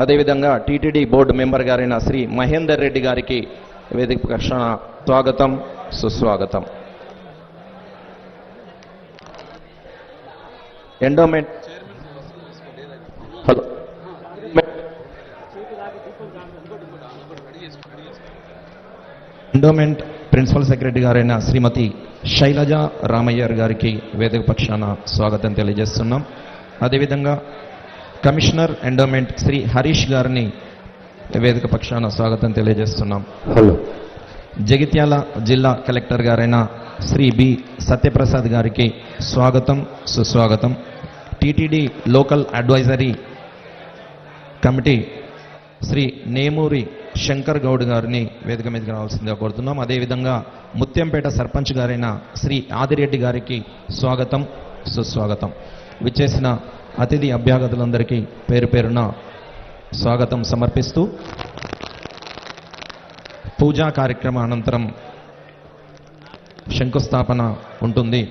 అదేవిధంగా TTD board member గారైన శ్రీ మహేందర్ రెడ్డి గారికి వేదిక పక్షాన స్వాగతం, సుస్వాగతం. ఎండోమెంట్ ఎండోమెంట్ ప్రిన్సిపల్ సెక్రటరీ గారైన శ్రీమతి శైలజ రామయ్యర్ గారికి వేదిక పక్షాన స్వాగతం తెలియజేస్తున్నాం. అదేవిధంగా కమిషనర్ ఎండోమెంట్ శ్రీ హరీష్ గారిని వేదిక పక్షాన స్వాగతం తెలియజేస్తున్నాం. జగిత్యాల జిల్లా కలెక్టర్ గారైన శ్రీ బి సత్యప్రసాద్ గారికి స్వాగతం, సుస్వాగతం. TTD local advisory committee Shri Nemuri Shankar Goud గారిని వేదిక మీదకి రావాల్సిందిగా కోరుతున్నాం. అదేవిధంగా ముత్యంపేట సర్పంచ్ గారైన శ్రీ ఆదిరెడ్డి గారికి స్వాగతం, సుస్వాగతం. విచ్చేసిన అతిథి అభ్యాగతులందరికీ పేరు పేరున స్వాగతం సమర్పిస్తూ పూజా కార్యక్రమం అనంతరం శంకుస్థాపన ఉంటుంది.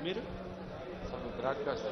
మీరు బ్రాడ్కాస్ట్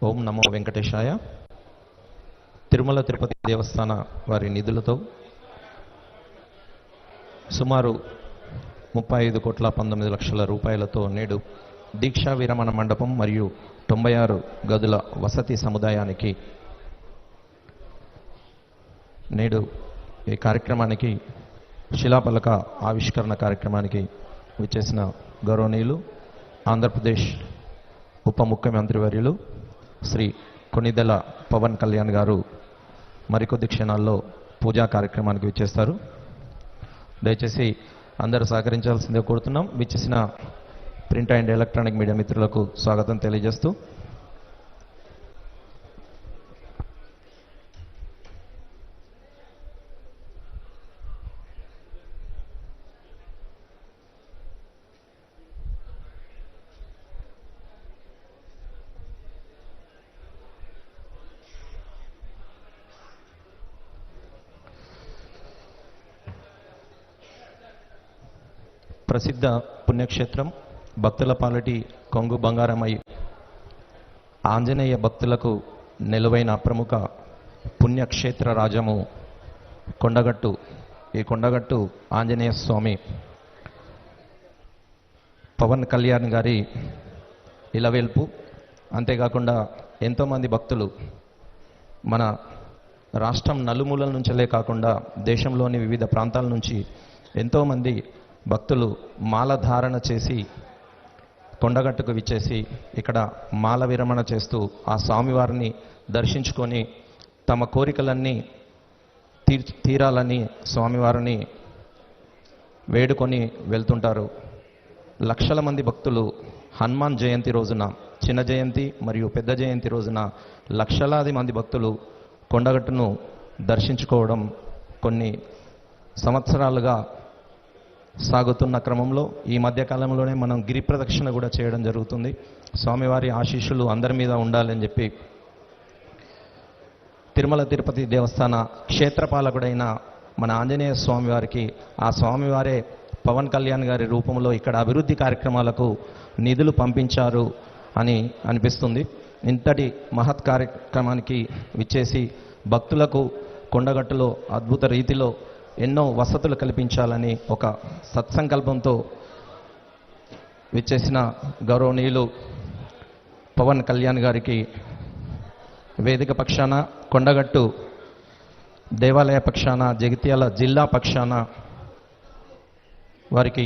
ఓం నమో వెంకటేశాయ. తిరుమల తిరుపతి దేవస్థాన వారి నిధులతో సుమారు 35,19,00,000 రూపాయలతో నేడు దీక్షా విరమణ మండపం మరియు 96 గదుల వసతి సముదాయానికి నేడు ఈ కార్యక్రమానికి శిలాఫలక ఆవిష్కరణ కార్యక్రమానికి విచ్చేసిన గౌరవనీయులు ఆంధ్రప్రదేశ్ ఉప ముఖ్యమంత్రి వర్యులు శ్రీ కొణిదెల పవన్ కళ్యాణ్ గారు మరికొద్ది క్షణాల్లో పూజా కార్యక్రమానికి విచ్చేస్తారు. దయచేసి అందరూ సహకరించాల్సిందే కోరుతున్నాం. విచ్చేసిన ప్రింట్ అండ్ ఎలక్ట్రానిక్ మీడియా మిత్రులకు స్వాగతం తెలియజేస్తూ ప్రసిద్ధ పుణ్యక్షేత్రం భక్తుల పాలటి కొంగు బంగారమై ఆంజనేయ భక్తులకు నెలువైన ప్రముఖ పుణ్యక్షేత్ర రాజము కొండగట్టు. ఈ కొండగట్టు ఆంజనేయ స్వామి పవన్ కళ్యాణ్ గారి ఇలవేల్పు. అంతేకాకుండా ఎంతోమంది భక్తులు మన రాష్ట్రం నలుమూలల నుంచే కాకుండా దేశంలోని వివిధ ప్రాంతాల నుంచి ఎంతోమంది భక్తులు మాల ధారణ చేసి కొండగట్టుకు విచ్చేసి ఇక్కడ మాల విరమణ చేస్తూ ఆ స్వామివారిని దర్శించుకొని తమ కోరికలన్నీ తీరాలని స్వామివారిని వేడుకొని వెళ్తుంటారు. లక్షల మంది భక్తులు హనుమాన్ జయంతి రోజున, చిన్న జయంతి మరియు పెద్ద జయంతి రోజున లక్షలాది మంది భక్తులు కొండగట్టును దర్శించుకోవడం కొన్ని సంవత్సరాలుగా సాగుతున్న క్రమంలో ఈ మధ్యకాలంలోనే మనం గిరి ప్రదక్షిణ కూడా చేయడం జరుగుతుంది. స్వామివారి ఆశీస్సులు అందరి మీద ఉండాలని చెప్పి తిరుమల తిరుపతి దేవస్థాన క్షేత్రపాలకుడైన మన ఆంజనేయ స్వామివారికి ఆ స్వామివారే పవన్ కళ్యాణ్ గారి రూపంలో ఇక్కడ అభివృద్ధి కార్యక్రమాలకు నిధులు పంపించారు అని అనిపిస్తుంది. ఇంతటి మహత్ కార్యక్రమానికి విచ్చేసి భక్తులకు కొండగట్టులో అద్భుత రీతిలో ఎన్నో వసతులు కల్పించాలని ఒక సత్సంకల్పంతో విచ్చేసిన గౌరవనీయులు పవన్ కళ్యాణ్ గారికి వేదిక పక్షాన, కొండగట్టు దేవాలయ పక్షాన, జగిత్యాల జిల్లా పక్షాన వారికి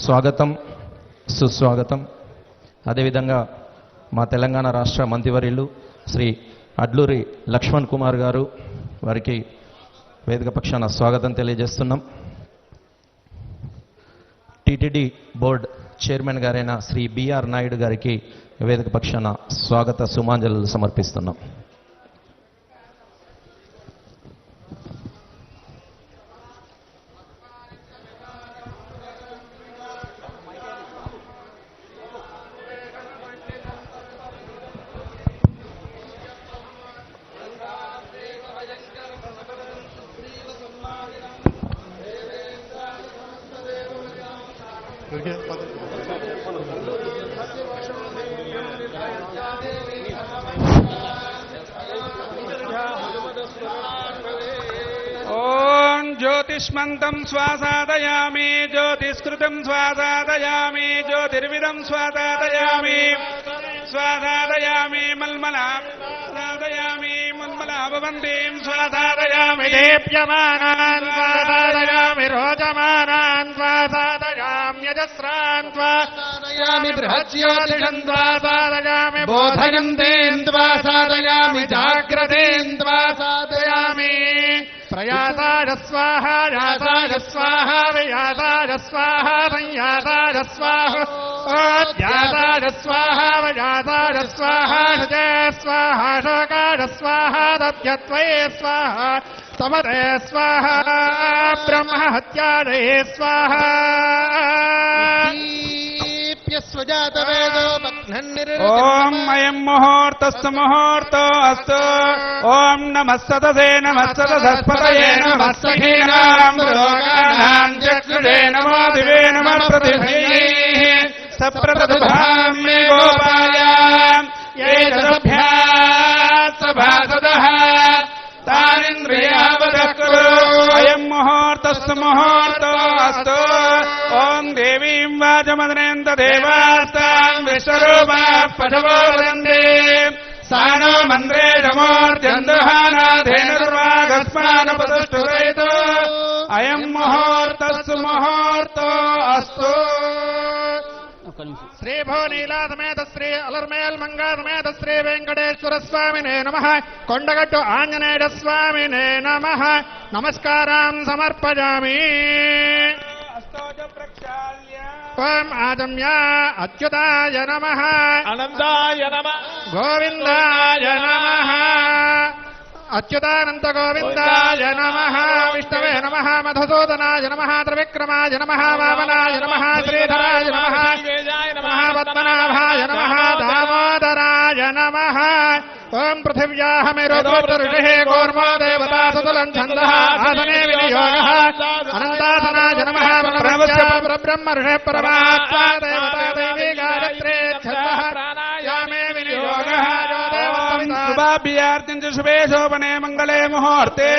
స్వాగతం, సుస్వాగతం. అదేవిధంగా మా తెలంగాణ రాష్ట్ర మంత్రివర్యులు శ్రీ అడ్లూరి లక్ష్మణ్ కుమార్ గారు వారికి వేదిక పక్షాన స్వాగతం తెలియజేస్తున్నాం. టిటిడి బోర్డ్ చైర్మన్ గారైన శ్రీ బిఆర్ నాయుడు గారికి వేదిక పక్షాన స్వాగత సుమాంజలు సమర్పిస్తున్నాం. ఓం జ్యోతిష్మంతం శ్వాసాదయామి, జ్యోతిష్కృతం శ్వాసాదయామి, జ్యోతిర్విదం శ్వాసాదయామి, శ్వాసాదయామి మల్మలాదయామి, మల్మలాభవంతీం శ్వాసాదయామి, దేప్యమానాన్ శ్వాసాదయామి, రోచమానాన్ శ్వాసాదయామ్యజస్రాన్ శ్వాసాదయామి, బృహజ్యోతిషం శ్వాసాదయామి, బోధయంతేన్ శ్వాసాదయామి, జాగ్రతేన్ శ్వాసాదయామి, ప్రయాతాయ స్వాహ, యాతాయ స్వాహ, వియాతాయ స్వాహ, సంయాతాయ స్వాహ, ధ్యాతాయ స్వాహ, వయాతాయ స్వాహ, హృదే స్వాహ, శోకాయ స్వాహ, దత్యత్వయే స్వాహ, సమరే స్వాహ, బ్రహ్మ హత్యాదయే స్వాహ. ఓం అయం ముహూర్తస్తు ముహూర్తో అస్తు. ఓం నమః సదసే నమః సదసస్పతయే నమః సఖీనాం లోకానాం नमस्कृते नमो दिवे नमः पृथिव्यै सप्रतदुभाम्ये गोपाय ये सभ्यात्सभासदः तानिन्द्रियावदक्कुरु अयम् मुहूर्तस्तु मुहूर्तो अस्तु ॐ देवीं वाचमदनेन्द देवास्ताम् विश्वरूपाः पशवो वदन्ति सा नो मन्द्रे जमोर्जन्दुहानाधेनुर्वागस्मानपदुष्टुरयितो अयम् मुहूर्तस्तु मुहूर्तो अस्तु శ్రీ భూనీలా సమేత శ్రీ అలర్మేల్ మంగా సమేత శ్రీ వెంకటేశ్వర స్వామినే నమః కొండగట్టు ఆంజనేయ స్వామినే నమః నమస్కారం సమర్పయామి. ఓం ఆజమ్య అచ్యుతాయ నమః అనంతాయ నమః గోవిందాయ నమః అచ్యుతానంత గోవిందాయ నమః విష్ణవే నమః మధుసూదనాయ నమః త్రివిక్రమాయ నమః వామనాయ నమః శ్రీధరాయ నమః నమః పద్మనాభాయ నమః దామోదరాయ నమః. ఓం పృథివ్యాః మేరుర్వృషిః కూర్మో దేవతా సుతులం ఛందః ఆసనే వినియోగః అనంతాసనాయ నమః పరబ్రహ్మ ఋషిః పరమాత్మా దేవతా దేవీ గాయత్రీ ఛందః ప్రాణాయామే వినియోగః शुभाभ्यार्थिं च शुभे शोभने मङ्गले मुहूर्ते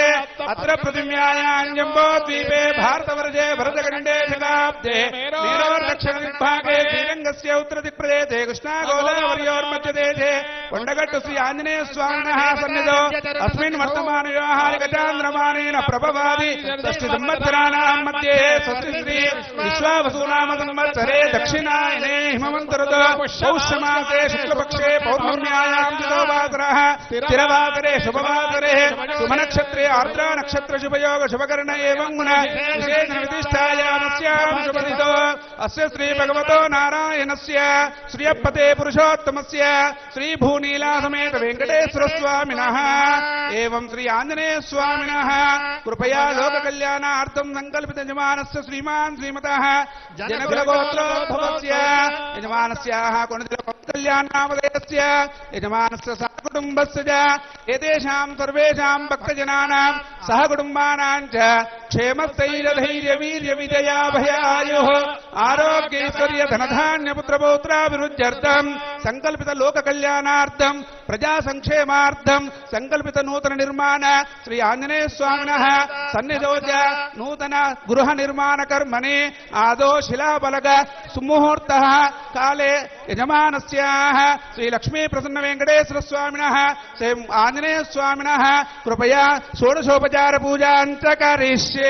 अत्र पृथिव्यायां जम्बोद्वीपे भारतवर्षे भरतखण्डे शताब्दे नीरोर्दक्षिणदिग्भागे श्रीरङ्गस्य उत्तरदिक्प्रदेशे कृष्णागोदावर्योर्मध्यदेशे कोण्डगट्टु श्री आञ्जनेयस्वामिनः सन्निधौ अस्मिन् वर्तमानव्याहारिकचान्द्रमानेन प्रभवादि षष्टिसंवत्सराणां मध्ये षष्टिश्री विश्वावसुनाम संवत्सरे दक्षिणायने हिमवन्तऋतौ पौष्यमासे शुक्लपक्षे पौर्णम्यायां वासरः स्थिरवासरे शुभवासरे शुभनक्षत्रे आर्द्रा नक्षत्र शुभयोग शुभकर्ण एवं गुण विशेषण विधिष्ठायामस्यां शुभदितो अस्य श्री भगवतो नारायणस्य श्रियपते पुरुषोत्तमस्य श्री भूनीला समेत वेंकटेश्वर स्वामिनः एवं श्री आंजनेय स्वामिनः कृपया लोक कल्याणार्थं संकल्पित यजमानस्य श्रीमान् श्रीमतः जनकुलगोत्रोद्भवस्य यजमानस्याः कल्याणनामधेयस्य यजमानस्य सहकुटुम्बस्य च एतेषां सर्वेषां भक्तजनानां सहकुटुम्बानां च क्षेमस्थैर्यधैर्यवीर्यविजयाभयायुः आरोग्यैश्वर्य धनधान्यपुत्रपौत्राभिवृद्ध्यर्थं संकल्पित लोककल्याणार्थं प्रजासंक्षेमार्थं संकल्पित नूतन निर्माण श्री आंजनेय स्वामिनः सन्निधौ च नूतन गृह निर्माण कर्मणि आदौ शिलाफलक सुमुहूर्तः काले यजमानस्याः श्री लक्ष्मी प्रसन्न वेंकटेश्वर स्वामिनः श्री आंजनेय स्वामिनः कृपया षोडशोपचार पूजां च करिष्ये.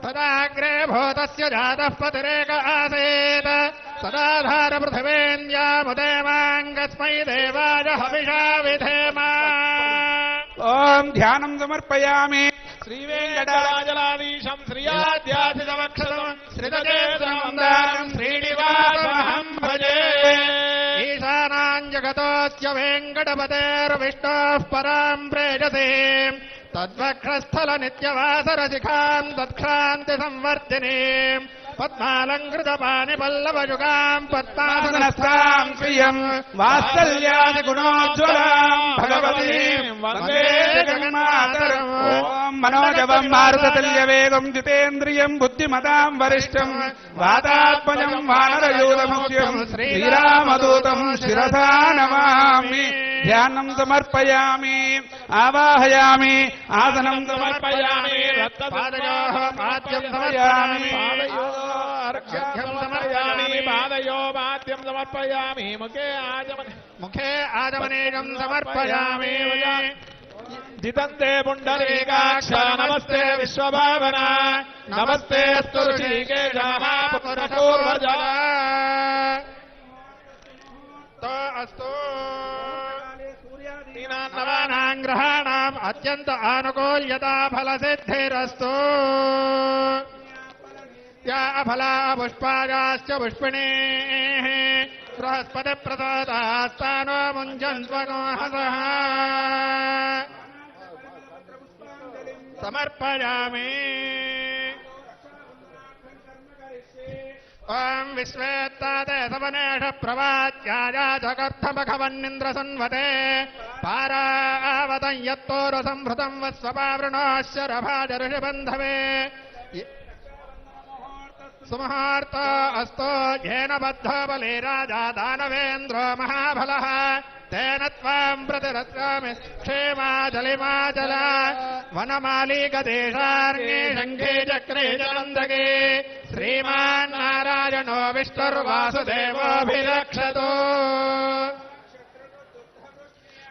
तदाग्रे भूतस्य जातः पतिरेक आसीत् सदाधार पृथिवेन्द्यामुदेवाङ्गस्मै देवाय हविषा विधेम. ओम ध्यानं समर्पयामि. श्रीवेङ्कटाचलाधीशं श्रियाद्याधितवक्षसं श्रितचेतनमन्दारं श्रीनिवासमहं भजे. ईशानां जगतोऽस्य वेङ्कटपतेर्विष्णोः परां प्रेयसीम् तद्वक्षस्थल नित्यवासरशिखां तत्क्षान्तिसंवर्धिनीम् पद्मालङ्कृतपाणिपल्लवयुगां पद्मासनस्थां श्रियं वात्सल्यादि गुणोज्ज्वलां भगवतीं वन्दे जगन्मातरम्. ओम मनोजवं मारुततुल्यवेगं जितेन्द्रियं बुद्धिमतां वरिष्ठं वातात्मजं वानरयूथमुख्यं श्रीरामदूतं शिरसा नमामि. ध्यानं समर्पयामि. आवाहयामि. आसनं समर्पयामि. पादयोः पाद्यं समर्पयामि. अर्घ्यं समर्पयामि. पादयो पाद्यं समर्पयामि. मुखे आचमनीयं समर्पयामि. जितन्ते पुण्डरीकाक्ष नमस्ते विश्वभावना नमस्ते अस्तु ऋषिकेशपूर्वज अस्तु नवानां ग्रहाणाम् अत्यन्त आनुकूल्यता फलसिद्धिरस्तु. या अफला पुष्पायाश्च पुष्पिणीः बृहस्पतिप्रसादास्तानो मुञ्जन्त्वगोहसः समर्पयामि. ओम विश्वेत्ताते सवनेष प्रवाच्याया जगर्थमखवन्निन्द्रसन्वते पाराव तावतं यत्तोरसंभृतं वत्स्वपावृणोश्चरभाजऋषिबन्धवे सुमुहूर्त अस्तो येन बद्धो बले राजा दानवेन्द्रो महाबलः तेन त्वां प्रतिरत्रामि क्षेमाचलिमाचल वनमालीकदेशार्गे शङ्खे चक्रे जलन्दगे श्रीमान् नारायणो विष्णुर्वासुदेवोऽभिरक्षतु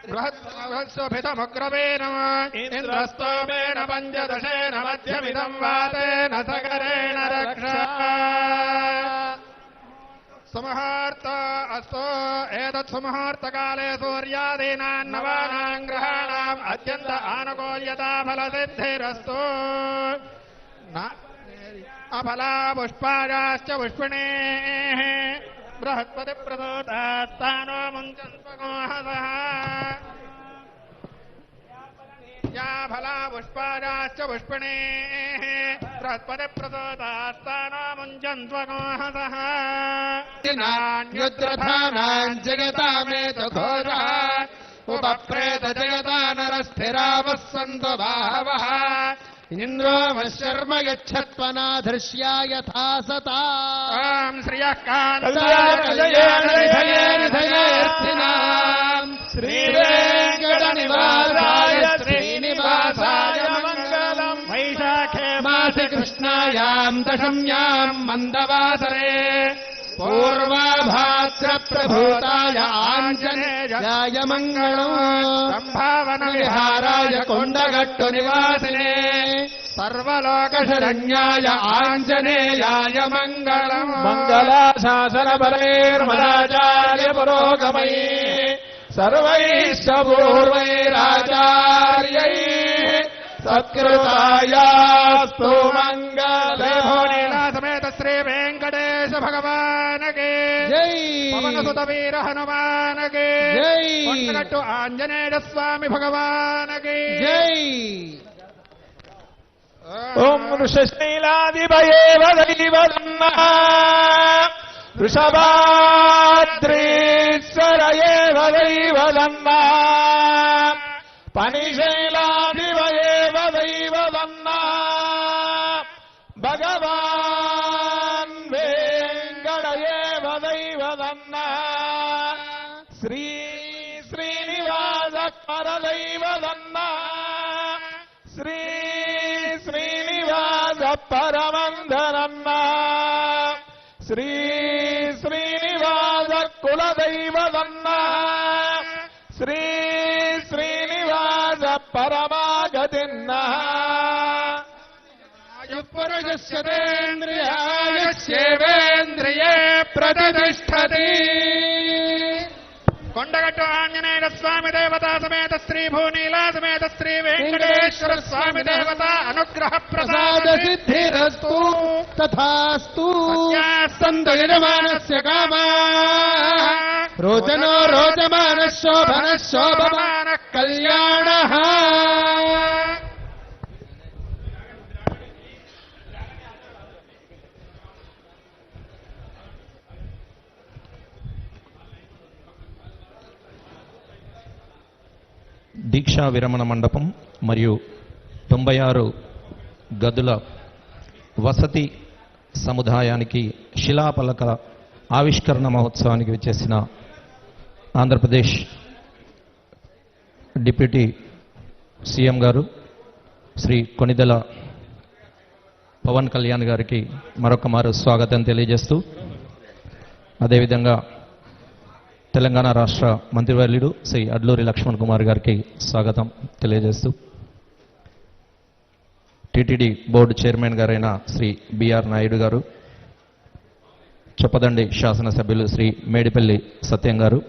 बृहत्सुभितमुग्रवेण इन्द्रस्तोमेन पञ्चदशेन मध्यमिदं वातेन सकरेण रक्षा सुमुहूर्त अस्तु एतत् सुमुहूर्तकाले सूर्यादीनां नवानां ग्रहाणाम् अत्यन्त आनुकूल्यता फलसिद्धिरस्तु अफला पुष्पायाश्च पुष्पिणेः बृहस्पतिप्रसूतास्तानो मुञ्चन्त्वगोहसः या फला पुष्पायाश्च पुष्पिणेः बृहस्पतिप्रसूतास्तानो मुञ्चन्त्वगोहसः नान्युद्रथानाम् जगतामेतु घोरः उपप्रेत जगता नरस्थिरावः सन्तो बाहवः इंद्रो वशर्म यच्छत्वना धृष्या यथा सता ओम श्रियः कान्तार्थयेर्थिनाम् श्रीवेङ्कटनिवासाय श्रीनिवासाय मङ्गलम् वैशाखे मासि कृष्णायाम् दशम्याम् मन्दवासरे पूर्वाभाद्रप्रभूताय आञ्जनेयाय मङ्गलम् सम्भावनविहाराय कोण्डगट्टु निवासिने सर्वलोकशरण्याय आञ्जनेयाय मङ्गलम् मङ्गलाशासनपरैर्मदाचार्य पुरोगमैः सर्वैश्च पूर्वैराचार्यैः सत्कृतायास्तु मङ्गलम् समेत श्री वेंकटेश भगवान के जय पवन सुत वीर हनुमान के जय कोण्डगट्टु आंजनेय स्वामी भगवान के जय ओम वृषशैलादिभये वदैवदन्नः वृषभाद्रीश्वरये वदैवदन्नः पनिशैलादिभये वदैवदन्नः भगवान् वेङ्कटये वदैवदन्नः श्री श्रीनिवासः परदैवदन्नः श्री श्रीनिवासः परमन्धनन्नः श्री श्रीनिवासः कुलदैवदन्नः श्री श्रीनिवासः परमागतिन्नः पुरुषस्येन्द्रियाय सेवेन्द्रिये प्रतिष्ठति कोण्डगट्टु आंजनेय स्वामी देवता समेत श्री भूनीला समेत श्री वेंकटेश्वर स्वामी देवता अनुग्रह प्रसाद सिद्धिरस्तु तथास्तु सन्तयमानस्य कामाः रोचनो रोचमानः शोभनः शोभमानः कल्याणः దీక్షా విరమణ మండపం మరియు 96 గదుల వసతి సముదాయానికి శిలాఫలక ఆవిష్కరణ మహోత్సవానికి విచ్చేసిన ఆంధ్రప్రదేశ్ డిప్యూటీ సీఎం గారు శ్రీ కొణిదెల పవన్ కళ్యాణ్ గారికి మరొక మారు స్వాగతం తెలియజేస్తూ అదేవిధంగా తెలంగాణ రాష్ట్ర మంత్రివర్యులు శ్రీ అడ్లూరి లక్ష్మణ్ కుమార్ గారికి స్వాగతం తెలియజేస్తూ టీటీడీ బోర్డు చైర్మన్ గారైన శ్రీ బిఆర్ నాయుడు గారు, చొప్పదండి శాసనసభ్యులు శ్రీ మేడిపల్లి సత్యం గారు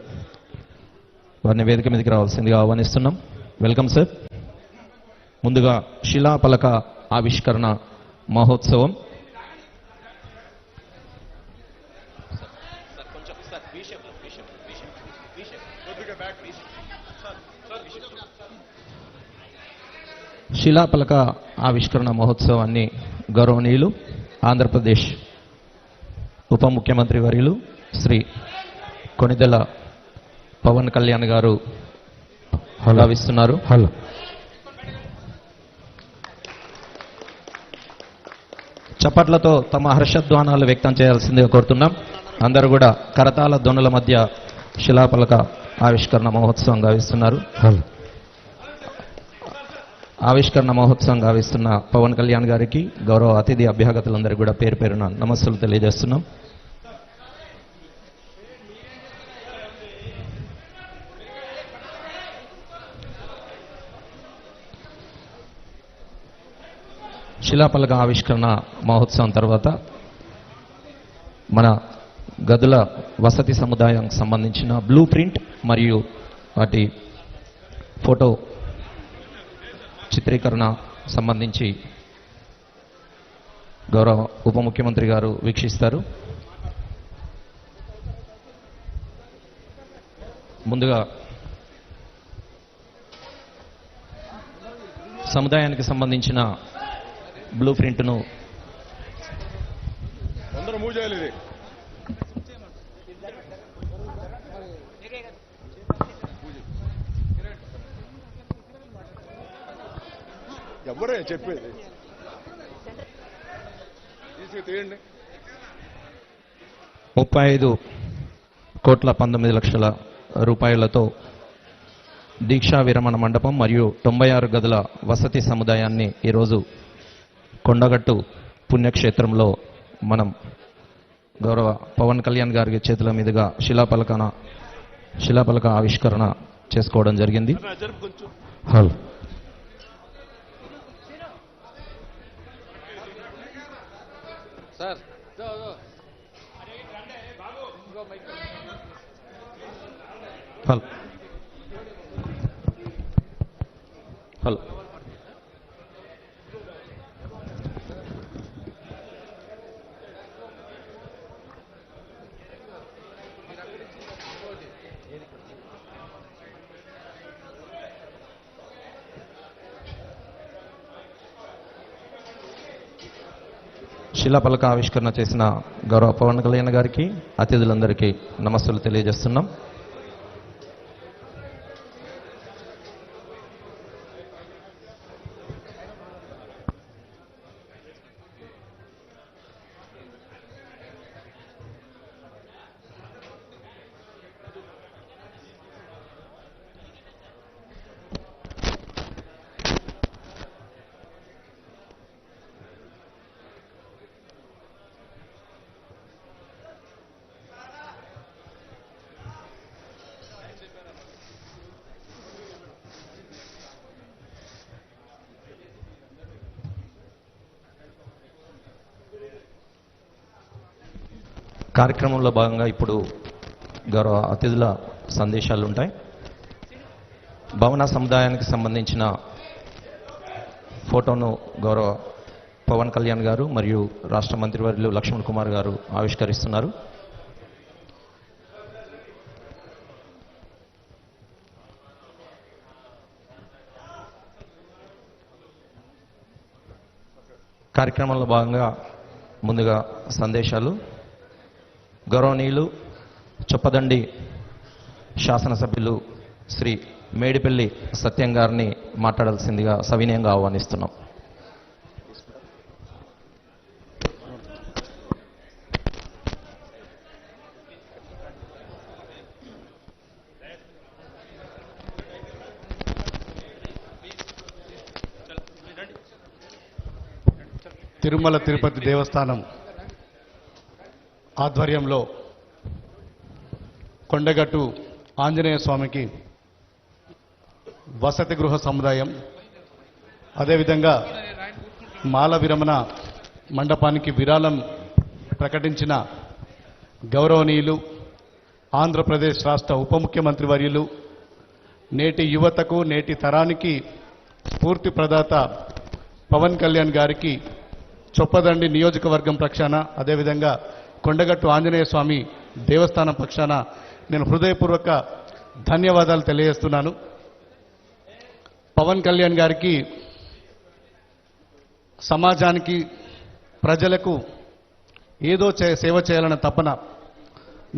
వారిని వేదిక మీదకి రావాల్సిందిగా ఆహ్వానిస్తున్నాం. Welcome sir. ముందుగా శిలాఫలక ఆవిష్కరణ మహోత్సవం శిలాఫలక ఆవిష్కరణ మహోత్సవాన్ని గౌరవనీయులు ఆంధ్రప్రదేశ్ ఉప ముఖ్యమంత్రి వర్యులు శ్రీ కొణిదెల పవన్ కళ్యాణ్ గారు గావిస్తున్నారు. హలో. చప్పట్లతో తమ హర్షధ్వానాలు వ్యక్తం చేయాల్సిందిగా కోరుతున్నాం. అందరూ కూడా కరతాళ ధ్వనుల మధ్య శిలాఫలక ఆవిష్కరణ మహోత్సవం గావిస్తున్నారు. హలో. ఆవిష్కరణ మహోత్సవం గావిస్తున్న పవన్ కళ్యాణ్ గారికి, గౌరవ అతిథి అభ్యాగతులందరికీ కూడా పేరు పేరున నమస్సులు తెలియజేస్తున్నాం. శిలాఫలక ఆవిష్కరణ మహోత్సవం తర్వాత మన గదుల వసతి సముదాయానికి సంబంధించిన బ్లూ ప్రింట్ మరియు వాటి ఫోటో చిత్రీకరణ సంబంధించి గౌరవ ఉప ముఖ్యమంత్రి గారు వీక్షిస్తారు. ముందుగా సముదాయానికి సంబంధించిన బ్లూ ప్రింట్ను అందరూ మూవ్ చేయాలి. ఇది ఎవరే చెప్పేది తీయండి. 35,19,00,000 రూపాయలతో దీక్షా విరమణ మండపం మరియు 96 గదుల వసతి సముదాయాన్ని ఈరోజు కొండగట్టు పుణ్యక్షేత్రంలో మనం గౌరవ పవన్ కళ్యాణ్ గారి చేతుల మీదుగా శిలాఫలక ఆవిష్కరణ చేసుకోవడం జరిగింది. హలో. హలో. హలో. శిలాఫలక ఆవిష్కరణ చేసిన గౌరవ పవన్ కళ్యాణ్ గారికి, అతిథులందరికీ నమస్సులు తెలియజేస్తున్నాం. కార్యక్రమంలో భాగంగా ఇప్పుడు గౌరవ అతిథుల సందేశాలు ఉంటాయి. భవన సముదాయానికి సంబంధించిన ఫోటోను గౌరవ పవన్ కళ్యాణ్ గారు మరియు రాష్ట్ర మంత్రివర్యులు లక్ష్మణ్ కుమార్ గారు ఆవిష్కరిస్తున్నారు. కార్యక్రమంలో భాగంగా ముందుగా సందేశాలు గౌరవనీయులు చొప్పదండి శాసనసభ్యులు శ్రీ మేడిపల్లి సత్యం గారిని మాట్లాడాల్సిందిగా సవినయంగా ఆహ్వానిస్తున్నాం. తిరుమల తిరుపతి దేవస్థానం ఆధ్వర్యంలో కొండగట్టు ఆంజనేయ స్వామికి వసతి గృహ సముదాయం, అదేవిధంగా మాల విరమణ మండపానికి విరాళం ప్రకటించిన గౌరవనీయులు ఆంధ్రప్రదేశ్ రాష్ట్ర ఉప ముఖ్యమంత్రి వర్యులు, నేటి యువతకు నేటి తరానికి స్ఫూర్తి ప్రదాత పవన్ కళ్యాణ్ గారికి చొప్పదండి నియోజకవర్గం పక్షాన, అదేవిధంగా కొండగట్టు ఆంజనేయ స్వామి దేవస్థానం పక్షాన నేను హృదయపూర్వక ధన్యవాదాలు తెలియజేస్తున్నాను. పవన్ కళ్యాణ్ గారికి సమాజానికి ప్రజలకు ఏదో సేవ చేయాలన్న తపన.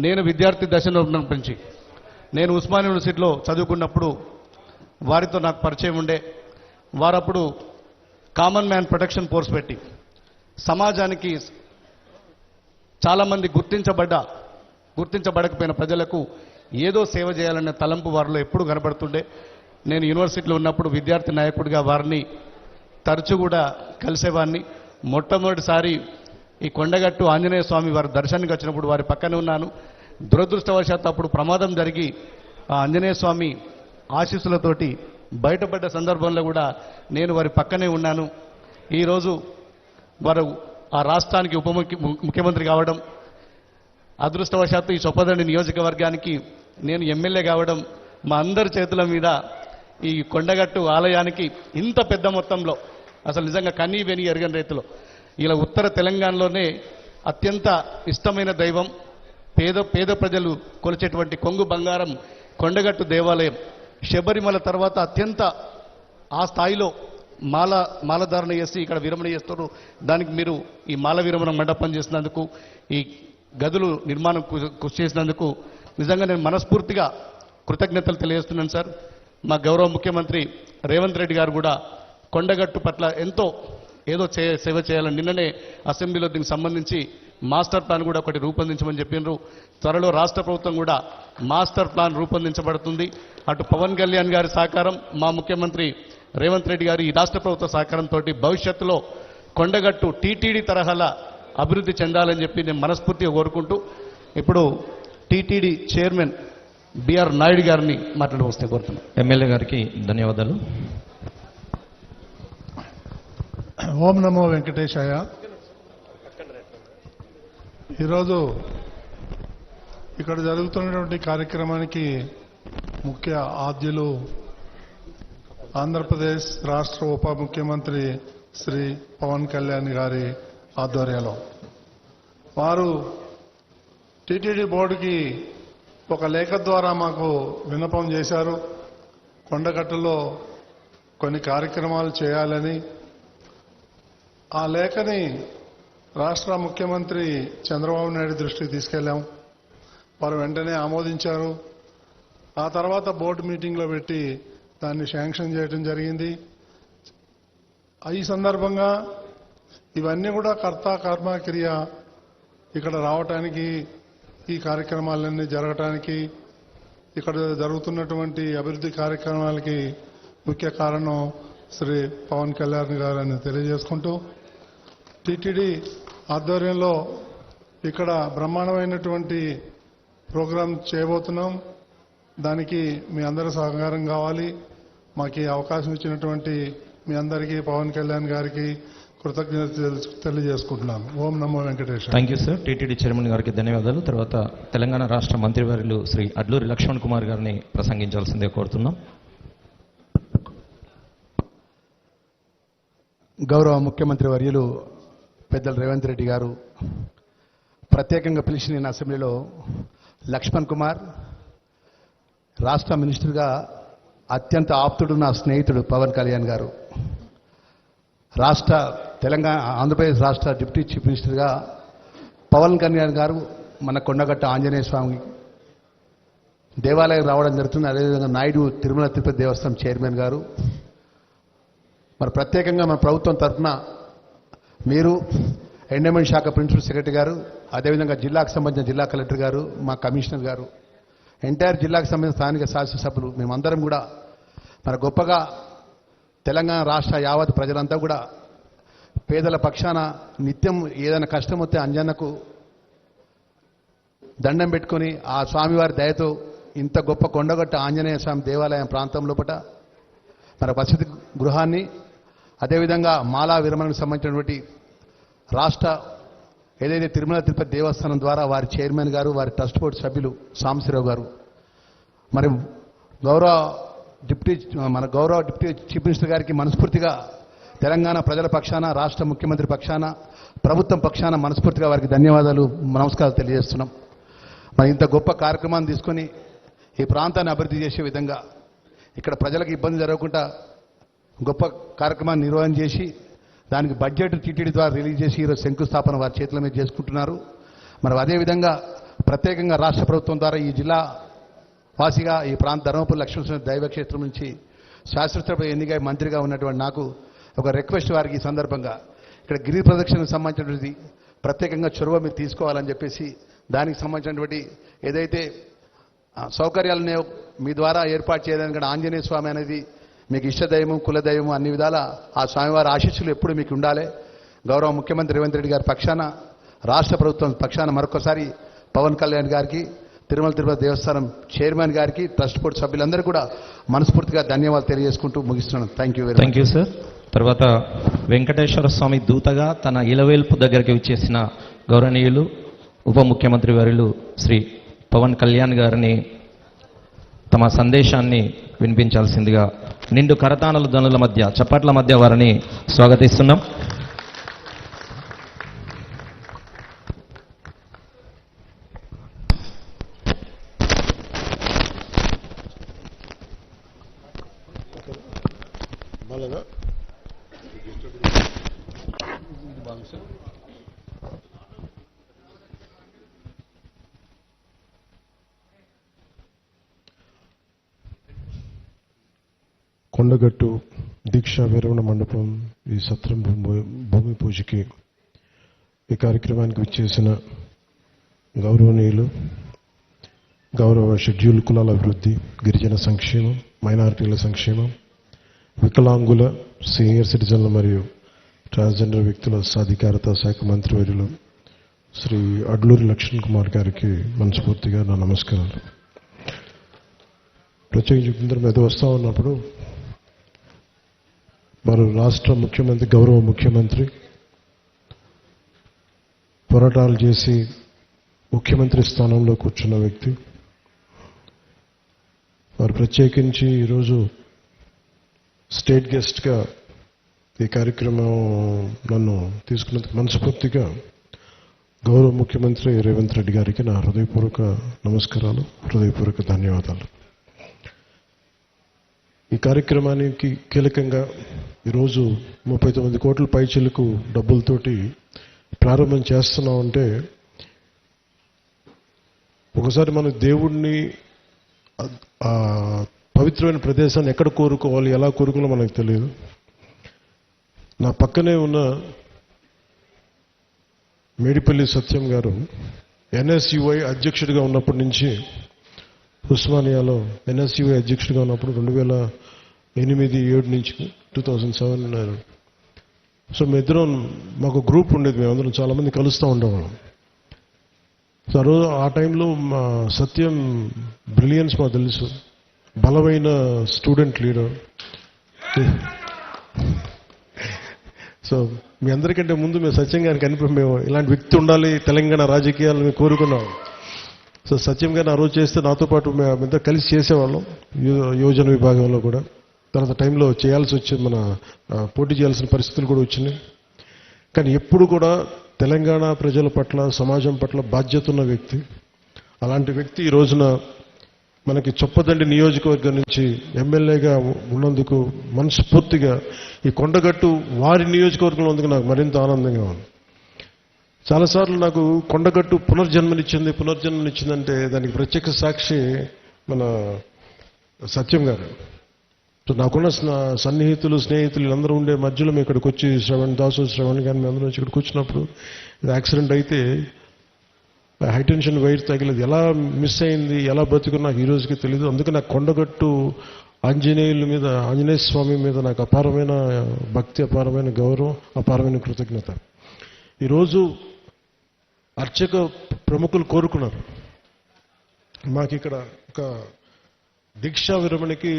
నేను విద్యార్థి దశలో ఉన్నప్పటి నుంచి, నేను ఉస్మానియా యూనివర్సిటీలో చదువుకున్నప్పుడు వారితో నాకు పరిచయం ఉండే. వారప్పుడు కామన్ మ్యాన్ ప్రొటెక్షన్ ఫోర్స్ పెట్టి సమాజానికి చాలామంది గుర్తించబడకపోయిన ప్రజలకు ఏదో సేవ చేయాలనే తలంపు వారిలో ఎప్పుడు కనబడుతుండే. నేను యూనివర్సిటీలో ఉన్నప్పుడు విద్యార్థి నాయకుడిగా వారిని తరచూ కూడా కలిసేవాడిని. మొట్టమొదటిసారి ఈ కొండగట్టు ఆంజనేయ స్వామి వారి దర్శనానికి వచ్చినప్పుడు వారి పక్కనే ఉన్నాను. దురదృష్టవశాత్తు అప్పుడు ప్రమాదం జరిగి ఆ ఆంజనేయ స్వామి ఆశీస్సులతోటి బయటపడ్డ సందర్భంలో కూడా నేను వారి పక్కనే ఉన్నాను. ఈరోజు వారు ఆ రాష్ట్రానికి ముఖ్యమంత్రి కావడం, అదృష్టవశాత్తు ఈ చొప్పదండి నియోజకవర్గానికి నేను ఎమ్మెల్యే కావడం, మా అందరి చేతుల మీద ఈ కొండగట్టు ఆలయానికి ఇంత పెద్ద మొత్తంలో అసలు నిజంగా కన్నీ వెని ఎరగని రీతిలో ఇలా ఉత్తర తెలంగాణలోనే అత్యంత ఇష్టమైన దైవం, పేద ప్రజలు కొలిచేటువంటి కొంగు బంగారం కొండగట్టు దేవాలయం. శబరిమల తర్వాత అత్యంత ఆ స్థాయిలో మాలధారణ చేసి ఇక్కడ విరమణ చేస్తారు. దానికి మీరు ఈ మాల విరమణ మండపం చేసినందుకు, ఈ గదులు నిర్మాణం కృషి చేసినందుకు నిజంగా నేను మనస్ఫూర్తిగా కృతజ్ఞతలు తెలియజేస్తున్నాను సార్. మా గౌరవ ముఖ్యమంత్రి రేవంత్ రెడ్డి గారు కూడా కొండగట్టు పట్ల ఎంతో ఏదో సేవ చేయాలని నిన్ననే అసెంబ్లీలో దీనికి సంబంధించి మాస్టర్ ప్లాన్ కూడా ఒకటి రూపొందించమని చెప్పినారు. త్వరలో రాష్ట్ర ప్రభుత్వం కూడా మాస్టర్ ప్లాన్ రూపొందించబడుతుంది. అటు పవన్ కళ్యాణ్ గారి సహకారం, మా ముఖ్యమంత్రి రేవంత్ రెడ్డి గారి ఈ రాష్ట్ర ప్రభుత్వ సహకారంతో భవిష్యత్తులో కొండగట్టు టీటీడీ తరహాల అభివృద్ధి చెందాలని చెప్పి నేను మనస్ఫూర్తిగా కోరుకుంటూ ఇప్పుడు టీటీడీ చైర్మన్ బిఆర్ నాయుడు గారిని మాట్లాడవస్తే కోరుతున్నాను. ఎమ్మెల్యే గారికి ధన్యవాదాలు. ఓం నమో వెంకటేశాయ. ఈరోజు ఇక్కడ జరుగుతున్నటువంటి కార్యక్రమానికి ముఖ్య ఆద్యులు ఆంధ్రప్రదేశ్ రాష్ట్ర ఉప ముఖ్యమంత్రి శ్రీ పవన్ కళ్యాణ్ గారి ఆధ్వర్యంలో వారు టీటీడీ బోర్డుకి ఒక లేఖ ద్వారా మాకు విన్నపం చేశారు. కొండగట్టులో కొన్ని కార్యక్రమాలు చేయాలని. ఆ లేఖని రాష్ట్ర ముఖ్యమంత్రి చంద్రబాబు నాయుడు దృష్టికి తీసుకెళ్లాం. వారు వెంటనే ఆమోదించారు. ఆ తర్వాత బోర్డు మీటింగ్లో పెట్టి దాన్ని శాంక్షన్ చేయడం జరిగింది. ఈ సందర్భంగా ఇవన్నీ కూడా కర్త కర్మ క్రియ ఇక్కడ రావటానికి, ఈ కార్యక్రమాలన్నీ జరగటానికి, ఇక్కడ జరుగుతున్నటువంటి అభివృద్ధి కార్యక్రమాలకి ముఖ్య కారణం శ్రీ పవన్ కళ్యాణ్ గారని తెలియజేసుకుంటూ, టీటీడీ ఆధ్వర్యంలో ఇక్కడ బ్రహ్మాండమైనటువంటి ప్రోగ్రాం చేయబోతున్నాం. దానికి మీ అందరి సహకారం కావాలి. మాకు ఈ అవకాశం ఇచ్చినటువంటి మీ అందరికీ పవన్ కళ్యాణ్ గారికి కృతజ్ఞతలు తెలియజేసుకుంటున్నాను. ఓం నమో Venkateswara. Thank you sir. TTD chairman గారికి ధన్యవాదాలు. తర్వాత తెలంగాణ రాష్ట్ర మంత్రివర్యులు శ్రీ అడ్లూరి లక్ష్మణ్ కుమార్ గారిని ప్రసంగించాల్సిందే కోరుతున్నాం. గౌరవ ముఖ్యమంత్రి వర్యులు పెద్దలు రేవంత్ రెడ్డి గారు ప్రత్యేకంగా పిలిచి నేను అసెంబ్లీలో లక్ష్మణ్ కుమార్ రాష్ట్ర మినిస్టర్గా అత్యంత ఆప్తుడు, నా స్నేహితుడు పవన్ కళ్యాణ్ గారు, ఆంధ్రప్రదేశ్ రాష్ట్ర డిప్యూటీ చీఫ్ మినిస్టర్గా పవన్ కళ్యాణ్ గారు మన కొండగట్ట ఆంజనేయ స్వామి దేవాలయం రావడం జరుగుతుంది. అదేవిధంగా నాయుడు తిరుమల తిరుపతి దేవస్థానం చైర్మన్ గారు, మరి ప్రత్యేకంగా మన ప్రభుత్వం తరఫున మీరు ఎండోమెంట్ శాఖ ప్రిన్సిపల్ సెక్రటరీ గారు, అదేవిధంగా జిల్లాకు సంబంధించిన జిల్లా కలెక్టర్ గారు, మా కమిషనర్ గారు, ఎంటైర్ జిల్లాకు సంబంధించిన స్థానిక శాసనసభ్యులు, మేమందరం కూడా మన గొప్పగా తెలంగాణ రాష్ట్ర యావత్ ప్రజలంతా కూడా పేదల పక్షాన నిత్యం ఏదైనా కష్టం వస్తే అంజన్నకు దండం పెట్టుకొని ఆ స్వామివారి దయతో ఇంత గొప్ప కొండగట్ట ఆంజనేయ స్వామి దేవాలయం ప్రాంతం లోపల మన వసతి గృహాన్ని, అదేవిధంగా మాలా విరమణకు సంబంధించినటువంటి రాష్ట్ర ఏదైతే తిరుమల తిరుపతి దేవస్థానం ద్వారా వారి చైర్మన్ గారు, వారి ట్రస్ట్ బోర్డు సభ్యులు సాంబశివరావు గారు, మరి గౌరవ డిప్యూటీ చీఫ్ మినిస్టర్ గారికి మనస్ఫూర్తిగా తెలంగాణ ప్రజల పక్షాన, రాష్ట్ర ముఖ్యమంత్రి పక్షాన, ప్రభుత్వం పక్షాన మనస్ఫూర్తిగా వారికి ధన్యవాదాలు, నమస్కారాలు తెలియజేస్తున్నాం. మరి ఇంత గొప్ప కార్యక్రమాన్ని తీసుకొని ఈ ప్రాంతాన్ని అభివృద్ధి చేసే విధంగా ఇక్కడ ప్రజలకు ఇబ్బంది జరగకుండా గొప్ప కార్యక్రమాన్ని నిర్వహణ చేసి దానికి బడ్జెట్ టీటీడీ ద్వారా రిలీజ్ చేసి ఈరోజు శంకుస్థాపన వారి చేతుల మీద చేసుకుంటున్నారు. మరి అదేవిధంగా ప్రత్యేకంగా రాష్ట్ర ప్రభుత్వం ద్వారా ఈ జిల్లా వాసిగా ఈ ప్రాంత ధర్మపురి లక్ష్మీనరసింహ దైవక్షేత్రం నుంచి శాస్త్రసభ ఎన్నికై మంత్రిగా ఉన్నటువంటి నాకు ఒక రిక్వెస్ట్ వారికి ఈ సందర్భంగా ఇక్కడ గిరి ప్రదక్షిణకు సంబంధించినటువంటి ప్రత్యేకంగా చొరవ మీరు తీసుకోవాలని చెప్పేసి దానికి సంబంధించినటువంటి ఏదైతే సౌకర్యాలను మీ ద్వారా ఏర్పాటు చేయడానికి ఆంజనేయ స్వామి అనేది మీకు ఇష్టదైవం కులదైవం అన్ని విధాల ఆ స్వామివారి ఆశీస్సులు ఎప్పుడు మీకు ఉండాలి. గౌరవ ముఖ్యమంత్రి రేవంత్ రెడ్డి గారి పక్షాన రాష్ట్ర ప్రభుత్వం పక్షాన మరొకసారి పవన్ కళ్యాణ్ గారికి తిరుమల తిరుపతి దేవస్థానం చైర్మన్ గారికి ట్రస్ట్ బోర్డు సభ్యులందరూ కూడా మనస్ఫూర్తిగా ధన్యవాదాలు తెలియజేసుకుంటూ ముగిస్తున్నాను. Thank you very much. Thank you sir. తర్వాత వెంకటేశ్వర స్వామి దూతగా తన ఇలవేల్పు దగ్గరికి వచ్చేసిన గౌరవనీయులు ఉప ముఖ్యమంత్రి వర్యులు శ్రీ పవన్ కళ్యాణ్ గారిని తమ సందేశాన్ని వినిపించాల్సిందిగా నిండు కరతాళల ధ్వనుల మధ్య చప్పట్ల మధ్య వారిని స్వాగతిస్తున్నాం. కొండగట్టు దీక్షా విరమణ మండపం ఈ సత్రం భూమి పూజకి ఈ కార్యక్రమానికి విచ్చేసిన గౌరవనీయులు గౌరవ షెడ్యూల్ కులాల అభివృద్ధి, గిరిజన సంక్షేమం, మైనారిటీల సంక్షేమం, వికలాంగుల, సీనియర్ సిటిజన్ల మరియు ట్రాన్స్జెండర్ వ్యక్తుల సాధికారత శాఖ మంత్రివర్యులు శ్రీ అడ్లూరి లక్ష్మణ్ కుమార్ గారికి మనస్ఫూర్తిగా నా నమస్కారాలు. ప్రత్యేకించి ఇందరి మీద వస్తూ ఉన్నప్పుడు వారు రాష్ట్ర ముఖ్యమంత్రి, గౌరవ ముఖ్యమంత్రి పోరాటాలు చేసి ముఖ్యమంత్రి స్థానంలో కూర్చున్న వ్యక్తి. వారు ప్రత్యేకించి ఈరోజు స్టేట్ గెస్ట్గా ఈ కార్యక్రమం నన్ను తీసుకున్నందుకు మనస్ఫూర్తిగా గౌరవ ముఖ్యమంత్రి రేవంత్ రెడ్డి గారికి నా హృదయపూర్వక నమస్కారాలు, హృదయపూర్వక ధన్యవాదాలు. ఈ కార్యక్రమానికి కీలకంగా ఈరోజు 39 కోట్ల పైచిలకు డబ్బులతోటి ప్రారంభం చేస్తున్నామంటే ఒకసారి మనం దేవుణ్ణి పవిత్రమైన ప్రదేశాన్ని ఎక్కడ కోరుకోవాలి, ఎలా కోరుకోవాలో మనకు తెలియదు. నా పక్కనే ఉన్న మేడిపల్లి సత్యం గారు ఎన్ఎస్యుఐ అధ్యక్షుడిగా ఉన్నప్పటి నుంచి ఉస్మానియాలో ఎన్ఎస్యుఐ అధ్యక్షుడిగా ఉన్నప్పుడు 2008-7 నుంచి 2007. సో మేమిద్దరం మాకు గ్రూప్ ఉండేది, మేమందరం చాలామంది కలుస్తూ ఉండేవాళ్ళం. సో ఆ టైంలో మా సత్యం బ్రిలియన్స్ మాకు తెలుసు, బలమైన స్టూడెంట్ లీడర్. సో మీ అందరికంటే ముందు మేము సత్యం గారికి కనిపి మేము ఇలాంటి వ్యక్తి ఉండాలి తెలంగాణ రాజకీయాలు మేము కోరుకున్నాం. సో సత్యం గారిని ఆ రోజు చేస్తే నాతో పాటు మేమంతా కలిసి చేసేవాళ్ళం యోజన విభాగంలో కూడా. తర్వాత టైంలో చేయాల్సి వచ్చింది, మన పోటీ చేయాల్సిన పరిస్థితులు కూడా వచ్చినాయి. కానీ ఎప్పుడు కూడా తెలంగాణ ప్రజల పట్ల, సమాజం పట్ల బాధ్యత ఉన్న వ్యక్తి. అలాంటి వ్యక్తి ఈ రోజున మనకి చొప్పదండి నియోజకవర్గం నుంచి ఎమ్మెల్యేగా ఉన్నందుకు మనస్ఫూర్తిగా ఈ కొండగట్టు వారి నియోజకవర్గంలో ఉన్నందుకు నాకు మరింత ఆనందంగా ఉంది. చాలాసార్లు నాకు కొండగట్టు పునర్జన్మనిచ్చిందంటే దానికి ప్రత్యక్ష సాక్షి మన సత్యం గారు. సో నాకున్న సన్నిహితులు, స్నేహితులు వీళ్ళందరూ ఉండే మధ్యలో మేము ఇక్కడికి వచ్చి శ్రవణ్ కానీ మేము అందరం ఇక్కడికి వచ్చినప్పుడు యాక్సిడెంట్ అయితే హైటెన్షన్ వైర్ తగిలేదు, ఎలా మిస్ అయింది, ఎలా బతుకుని నాకు ఈ రోజుకి తెలియదు. అందుకే నాకు కొండగట్టు ఆంజనేయ స్వామి మీద నాకు అపారమైన భక్తి, అపారమైన గౌరవం, అపారమైన కృతజ్ఞత. ఈరోజు అర్చక ప్రముఖులు కోరుకున్నారు మాకు ఇక్కడ ఒక దీక్షా విరమణకి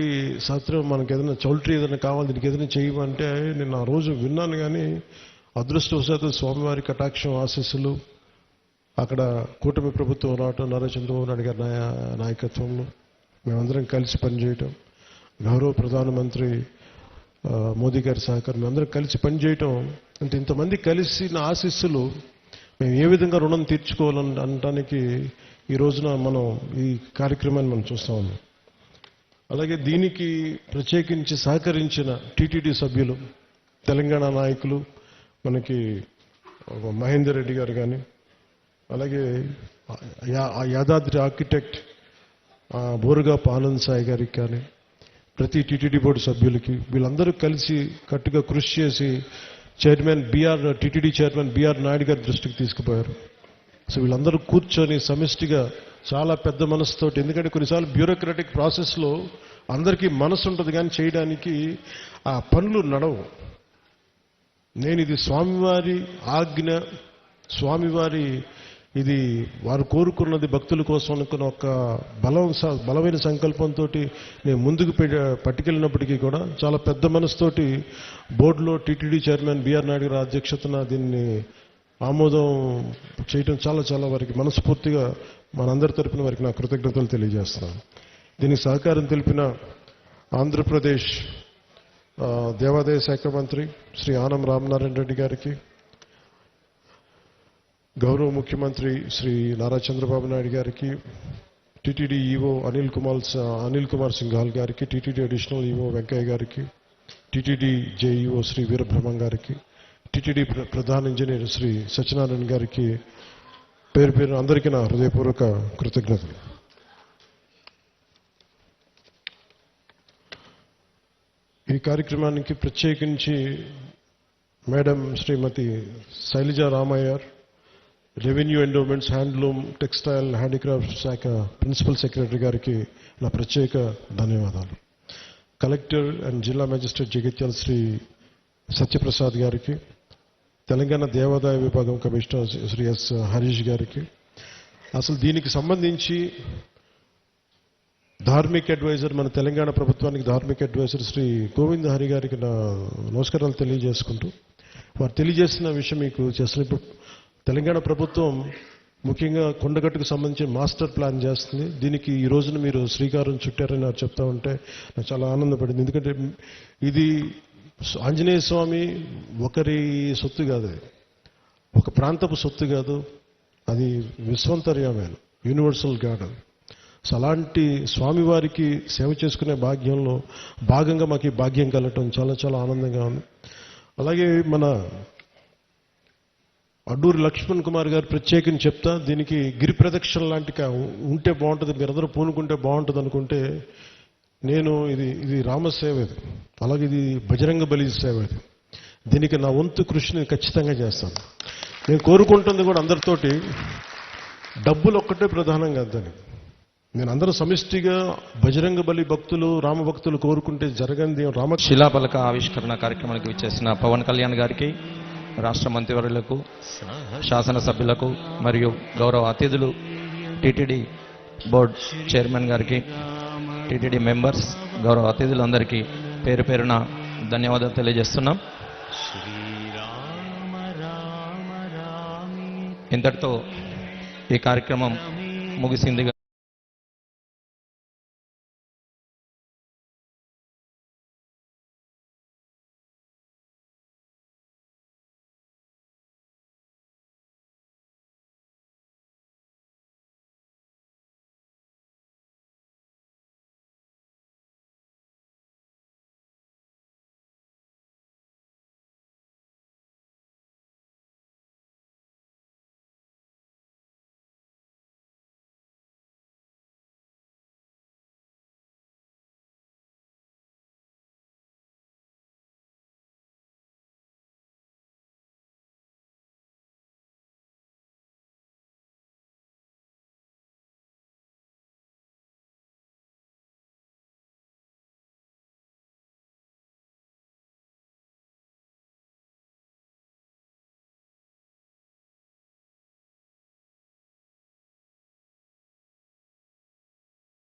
శాస్త్రం మనకి ఏదైనా చౌల్ట్రీ ఏదైనా కావాలి, దీనికి ఏదైనా చేయమంటే నేను ఆ రోజు విన్నాను. కానీ అదృష్టవశాత్తు స్వామివారి కటాక్షం, ఆశీస్సులు, అక్కడ కూటమి ప్రభుత్వం రావటం, నారా చంద్రబాబు నాయుడు గారి నాయకత్వంలో మేమందరం కలిసి పనిచేయటం, గౌరవ ప్రధానమంత్రి మోదీ గారి సహకారం, మేమందరం కలిసి పనిచేయటం అంటే ఇంతమంది కలిసి నా ఆశీస్సులు మేము ఏ విధంగా రుణం తీర్చుకోవాలని అనడానికి ఈ రోజున మనం ఈ కార్యక్రమాన్ని మనం చూస్తా ఉన్నాం. అలాగే దీనికి ప్రత్యేకించి సహకరించిన టీటీడీ సభ్యులు, తెలంగాణ నాయకులు, మనకి మహేందర్ రెడ్డి గారు కానీ, అలాగే యాదాద్రి ఆర్కిటెక్ట్ బోరుగాపు ఆనంద్ సాయి గారికి కానీ, ప్రతి టీటీడీ బోర్డు సభ్యులకి, వీళ్ళందరూ కలిసి కట్టుగా కృషి చేసి టీటీడీ చైర్మన్ బిఆర్ నాయుడు గారి దృష్టికి తీసుకుపోయారు. సో వీళ్ళందరూ కూర్చొని సమిష్టిగా చాలా పెద్ద మనసుతోటి, ఎందుకంటే కొన్నిసార్లు బ్యూరోక్రాటిక్ ప్రాసెస్లో అందరికీ మనసు ఉంటుంది కానీ చేయడానికి ఆ పనులు నడవు. నేను ఇది స్వామివారి ఆజ్ఞ, స్వామివారి ఇది వారు కోరుకున్నది భక్తుల కోసం అనుకున్న ఒక బలమైన సంకల్పంతో నేను ముందుకు పట్టుకెళ్ళినప్పటికీ కూడా చాలా పెద్ద మనసుతోటి బోర్డులో టీటీడీ చైర్మన్ బిఆర్ నాయుడు గారి అధ్యక్షతన దీన్ని ఆమోదం చేయడం చాలా చాలా వారికి మనస్ఫూర్తిగా మనందరి తరపున వారికి నా కృతజ్ఞతలు తెలియజేస్తున్నాను. దీనికి సహకారం తెలిపిన ఆంధ్రప్రదేశ్ దేవాదాయ శాఖ మంత్రి శ్రీ ఆనం రామనారాయణ రెడ్డి గారికి, గౌరవ ముఖ్యమంత్రి శ్రీ నారా చంద్రబాబు నాయుడు గారికి, టీటీడీ ఈవో అనిల్ కుమార్ సింఘాల్ గారికి, టీటీడీ అడిషనల్ ఈవో వెంకయ్య గారికి, టీటీడీ జేఈఓ శ్రీ వీరబ్రహ్మం గారికి, టీటీడీ ప్రధాన ఇంజనీర్ శ్రీ సత్యనారాయణ గారికి పేరు పేరు అందరికీ నా హృదయపూర్వక కృతజ్ఞతలు. ఈ కార్యక్రమానికి ప్రత్యేకించి madam Srimathi Sailaja Ramaiyer, revenue endowments, handloom, textile, handicraft శాఖ ప్రిన్సిపల్ సెక్రటరీ గారికి నా ప్రత్యేక ధన్యవాదాలు. కలెక్టర్ అండ్ జిల్లా మేజిస్ట్రేట్ జగిత్యాల శ్రీ సత్యప్రసాద్ గారికి, తెలంగాణ దేవాదాయ విభాగం కమిషనర్ శ్రీ ఎస్ హరీష్ గారికి, అసలు దీనికి సంబంధించి ధార్మిక్ అడ్వైజర్, మన తెలంగాణ ప్రభుత్వానికి ధార్మిక్ అడ్వైజర్ శ్రీ గోవింద్ హరి గారికి నా నమస్కారాలు తెలియజేసుకుంటూ, వారు తెలియజేసిన విషయం మీకు చేసినప్పుడు తెలంగాణ ప్రభుత్వం ముఖ్యంగా కొండగట్టుకు సంబంధించి మాస్టర్ ప్లాన్ చేస్తుంది. దీనికి ఈ రోజున మీరు శ్రీకారం చుట్టారని నాకు చెప్తా ఉంటే నాకు చాలా ఆనందపడింది. ఎందుకంటే ఇది ఆంజనేయ స్వామి ఒకరి సొత్తు కాదు, ఒక ప్రాంతపు సొత్తు కాదు, అది విశ్వంతర్యమైన యూనివర్సల్ గాడ్. సో అలాంటి స్వామివారికి సేవ చేసుకునే భాగ్యంలో భాగంగా మాకు ఈ భాగ్యం కలగటం చాలా చాలా ఆనందంగా ఉంది. అలాగే మన అడ్డూరి లక్ష్మణ్ కుమార్ గారు ప్రత్యేకించి చెప్తా, దీనికి గిరి ప్రదక్షిణ లాంటి ఉంటే బాగుంటుంది, మీరందరూ పూనుకుంటే బాగుంటుంది అనుకుంటే, నేను ఇది రామసేవ, ఇది అలాగే ఇది బజరంగ బలి సేవ, ఇది దీనికి నా వంతు కృషిని ఖచ్చితంగా చేస్తాను. నేను కోరుకుంటుంది కూడా అందరితోటి డబ్బులు ఒక్కటే ప్రధానం కాదని, నేను అందరూ సమిష్టిగా బజరంగ బలి భక్తులు, రామ భక్తులు కోరుకుంటే జరగంది. శిలాపలక ఆవిష్కరణ కార్యక్రమానికి విచ్చేసిన పవన్ కళ్యాణ్ గారికి, రాష్ట్ర మంత్రివర్యులకు, శాసనసభ్యులకు మరియు గౌరవ అతిథులు, టీటీడీ బోర్డ్ చైర్మన్ గారికి, టీటీడీ మెంబర్స్, గౌరవ అతిథులందరికీ పేరు పేరున ధన్యవాదాలు తెలియజేస్తున్నాం. ఇంతటితో ఈ కార్యక్రమం ముగిసిందిగా